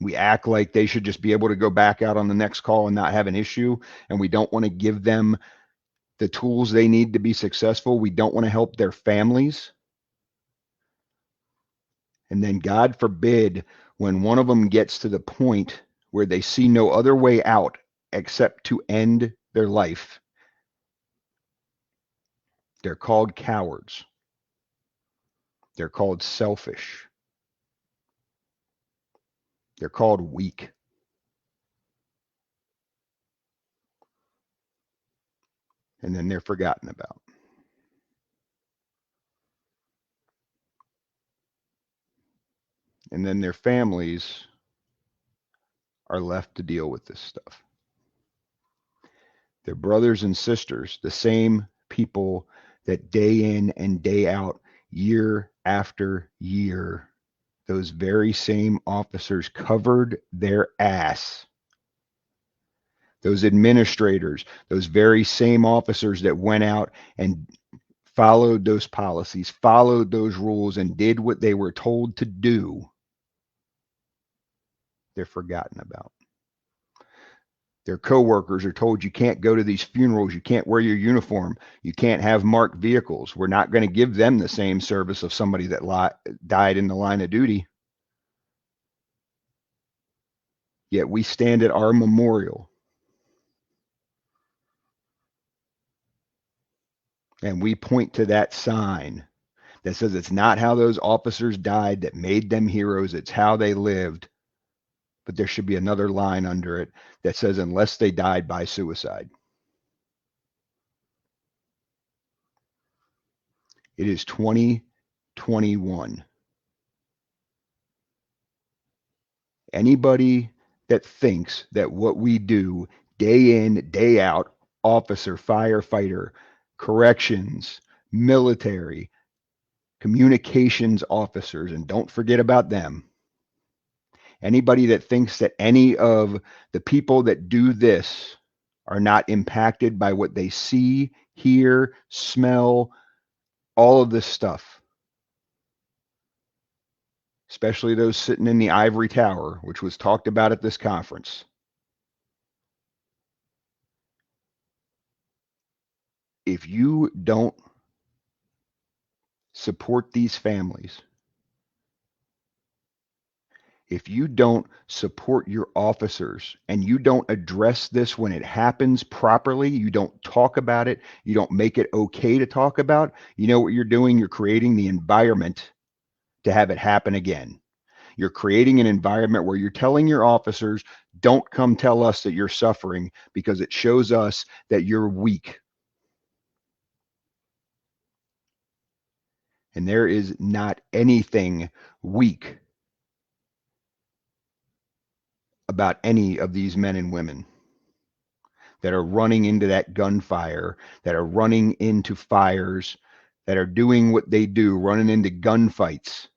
S1: We act like they should just be able to go back out on the next call and not have an issue, and we don't want to give them the tools they need to be successful. We don't want to help their families. And then, God forbid, when one of them gets to the point where they see no other way out except to end their life, they're called cowards. They're called selfish. They're called weak. And then they're forgotten about. And then their families are left to deal with this stuff. Their brothers and sisters, the same people that day in and day out, year after year, those very same officers covered their ass. Those administrators, those very same officers that went out and followed those policies, followed those rules, and did what they were told to do, they're forgotten about. Their coworkers are told you can't go to these funerals, you can't wear your uniform, you can't have marked vehicles. We're not going to give them the same service of somebody that died in the line of duty. Yet we stand at our memorial and we point to that sign that says it's not how those officers died that made them heroes, it's how they lived. But there should be another line under it that says, unless they died by suicide. It is 2021. Anybody that thinks that what we do day in, day out, officer, firefighter, corrections, military, communications officers, and don't forget about them. Anybody that thinks that any of the people that do this are not impacted by what they see, hear, smell, all of this stuff, especially those sitting in the ivory tower, which was talked about at this conference. If you don't support these families, if you don't support your officers and you don't address this when it happens properly, you don't talk about it, you don't make it okay to talk about, you know what you're doing? You're creating the environment to have it happen again. You're creating an environment where you're telling your officers, don't come tell us that you're suffering, because it shows us that you're weak. And there is not anything weak about any of these men and women that are running into that gunfire, that are running into fires, that are doing what they do, running into gunfights.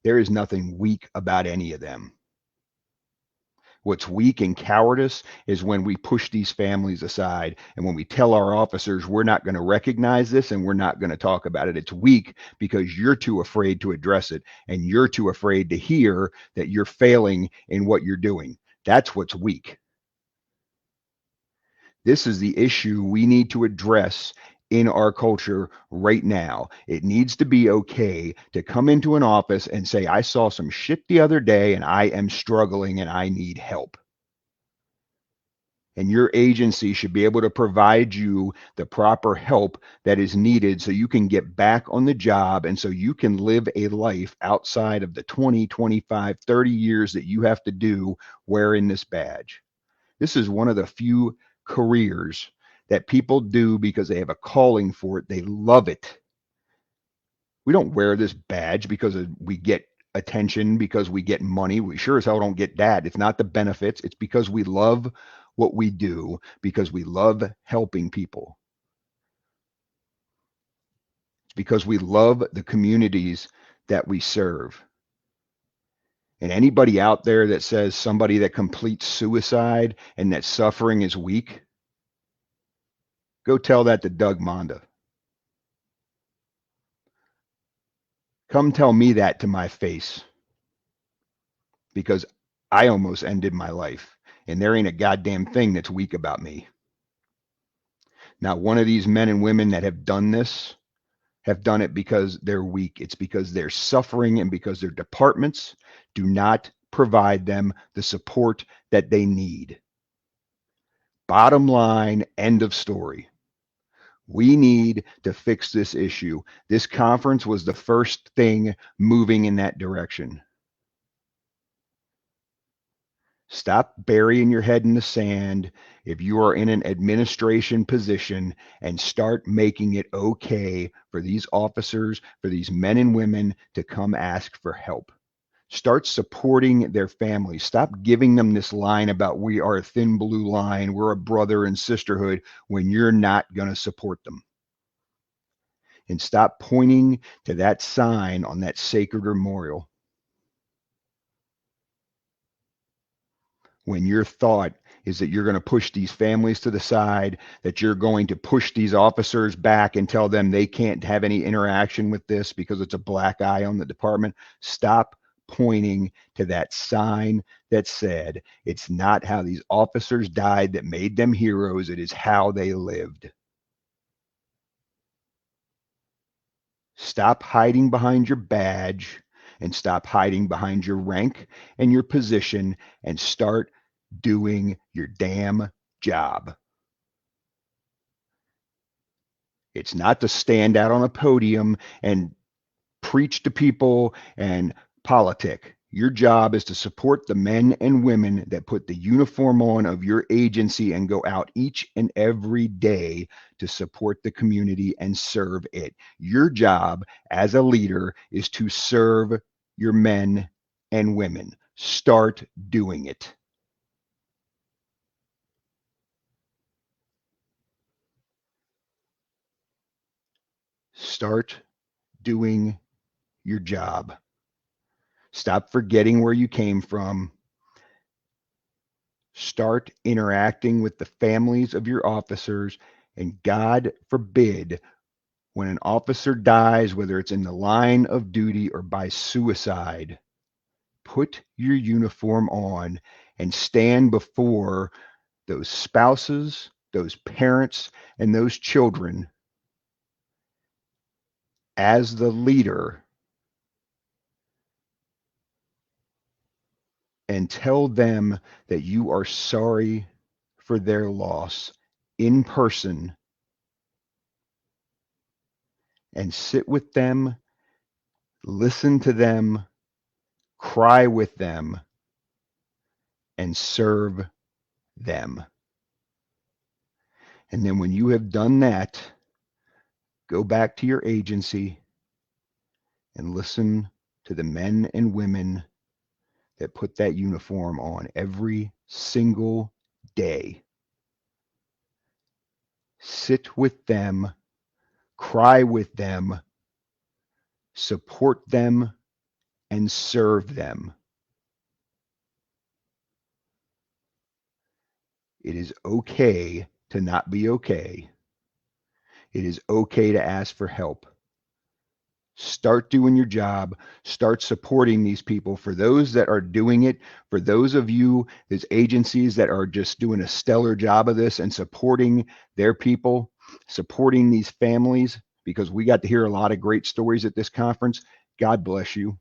S1: There is nothing weak about any of them. What's weak and cowardice is when we push these families aside and when we tell our officers we're not going to recognize this and we're not going to talk about it. It's weak because you're too afraid to address it and you're too afraid to hear that you're failing in what you're doing. That's what's weak. This is the issue we need to address in our culture right now. It needs to be okay to come into an office and say, I saw some shit the other day and I am struggling and I need help. And your agency should be able to provide you the proper help that is needed so you can get back on the job and so you can live a life outside of the 20, 25, 30 years that you have to do wearing this badge. This is one of the few careers that people do because they have a calling for it. They love it. We don't wear this badge because we get attention, because we get money. We sure as hell don't get that. It's not the benefits. It's because we love what we do, because we love helping people. It's because we love the communities that we serve. And anybody out there that says somebody that completes suicide and that suffering is weak, go tell that to Doug Monda. Come tell me that to my face, because I almost ended my life and there ain't a goddamn thing that's weak about me. Now, one of these men and women that have done this have done it because they're weak. It's because they're suffering and because their departments do not provide them the support that they need. Bottom line, end of story. We need to fix this issue. This conference was the first thing moving in that direction. Stop burying your head in the sand if you are in an administration position and start making it okay for these officers, for these men and women to come ask for help. Start supporting their families. Stop giving them this line about we are a thin blue line, we're a brother and sisterhood, when you're not going to support them. And stop pointing to that sign on that sacred memorial when your thought is that you're going to push these families to the side, that you're going to push these officers back and tell them they can't have any interaction with this because it's a black eye on the department. Stop pointing to that sign that said it's not how these officers died that made them heroes, it is how they lived. Stop hiding behind your badge and stop hiding behind your rank and your position and start doing your damn job. It's not to stand out on a podium and preach to people and politic. Your job is to support the men and women that put the uniform on of your agency and go out each and every day to support the community and serve it. Your job as a leader is to serve your men and women. Start doing it. Start doing your job. Stop forgetting where you came from. Start interacting with the families of your officers. And God forbid, when an officer dies, whether it's in the line of duty or by suicide, put your uniform on and stand before those spouses, those parents, and those children as the leader and tell them that you are sorry for their loss in person and sit with them, listen to them, cry with them, and serve them. And then when you have done that, go back to your agency and listen to the men and women that put that uniform on every single day. Sit with them, cry with them, support them, and serve them. It is okay to not be okay. It is okay to ask for help. Start doing your job. Start supporting these people. For those that are doing it, for those of you, there's agencies that are just doing a stellar job of this and supporting their people, supporting these families, because we got to hear a lot of great stories at this conference. God bless you.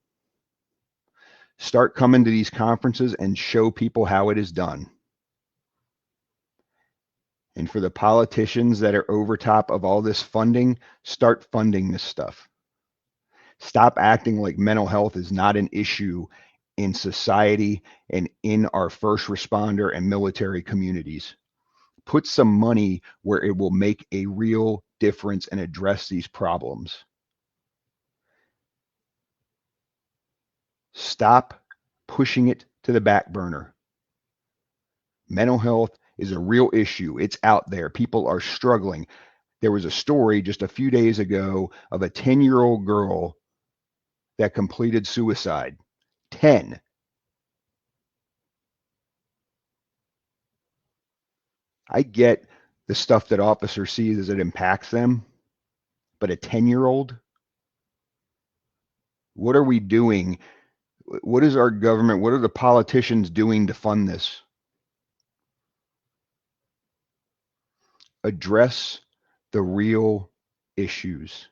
S1: Start coming to these conferences and show people how it is done. And for the politicians that are over top of all this funding, start funding this stuff. Stop acting like mental health is not an issue in society and in our first responder and military communities. Put some money where it will make a real difference and address these problems. Stop pushing it to the back burner. Mental health is a real issue. It's out there. People are struggling. There was a story just a few days ago of a 10-year-old girl that completed suicide. 10. I get the stuff that officers see as it impacts them, but a 10-year-old, what are we doing? What is our government, what are the politicians doing to fund this? Address the real issues.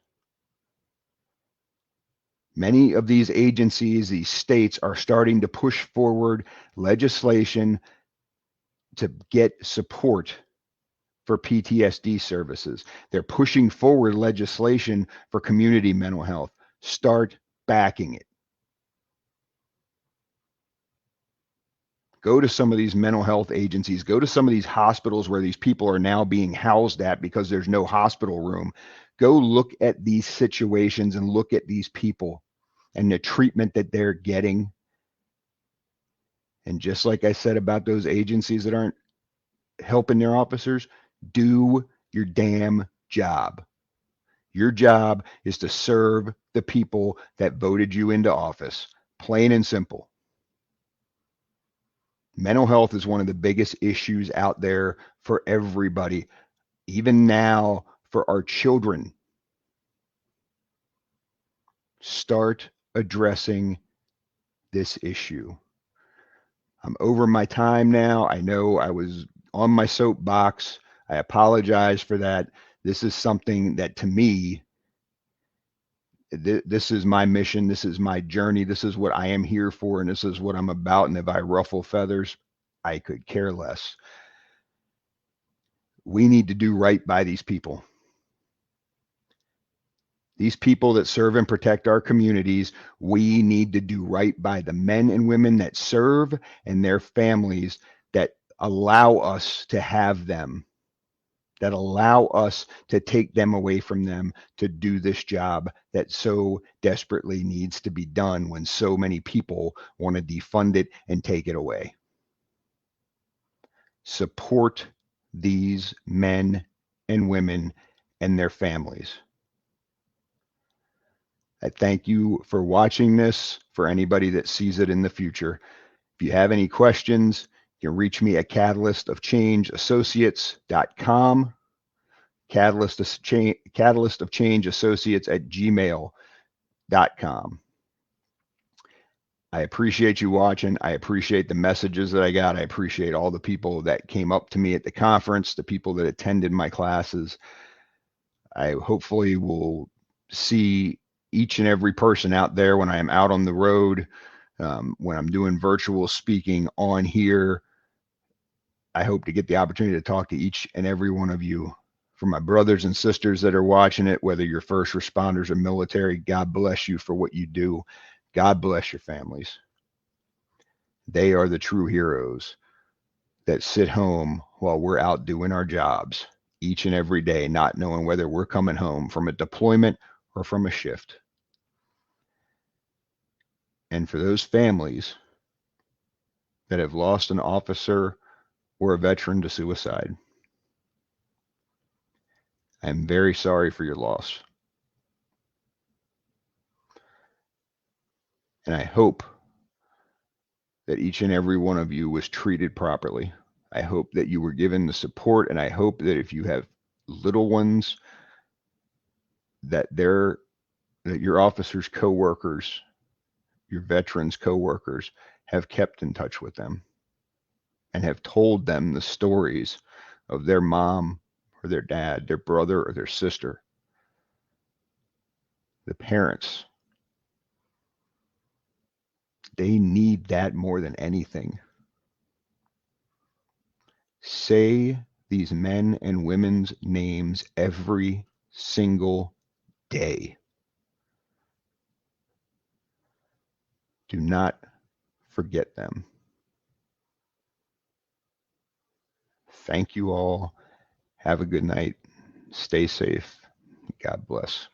S1: Many of these agencies, these states are starting to push forward legislation to get support for PTSD services. They're pushing forward legislation for community mental health. Start backing it. Go to some of these mental health agencies, go to some of these hospitals where these people are now being housed at because there's no hospital room. Go look at these situations and look at these people and the treatment that they're getting. And just like I said about those agencies that aren't helping their officers, do your damn job. Your job is to serve the people that voted you into office. Plain and simple. Mental health is one of the biggest issues out there for everybody, even now for our children. Start addressing this issue. I'm over my time now. I know I was on my soapbox. I apologize for that. This is something that to me, this is my mission. This is my journey. This is what I am here for. And this is what I'm about. And if I ruffle feathers, I could care less. We need to do right by these people. These people that serve and protect our communities, we need to do right by the men and women that serve and their families that allow us to have them, that allow us to take them away from them to do this job that so desperately needs to be done when so many people want to defund it and take it away. Support these men and women and their families. I thank you for watching this. For anybody that sees it in the future, if you have any questions, you can reach me at catalystofchangeassociates.com, catalystofchangeassociates@gmail.com. I appreciate you watching. I appreciate the messages that I got. I appreciate all the people that came up to me at the conference, the people that attended my classes. I hopefully will see each and every person out there when I am out on the road, when I'm doing virtual speaking on here. I hope to get the opportunity to talk to each and every one of you. For my brothers and sisters that are watching it, whether you're first responders or military, God bless you for what you do. God bless your families. They are the true heroes that sit home while we're out doing our jobs each and every day, not knowing whether we're coming home from a deployment or from a shift. And for those families that have lost an officer or a veteran to suicide, I'm very sorry for your loss. And I hope that each and every one of you was treated properly. I hope that you were given the support, and I hope that if you have little ones, that your officers' coworkers, your veterans' coworkers, have kept in touch with them and have told them the stories of their mom or their dad, their brother or their sister, the parents. They need that more than anything. Say these men and women's names every single day. Do not forget them. Thank you all. Have a good night. Stay safe. God bless.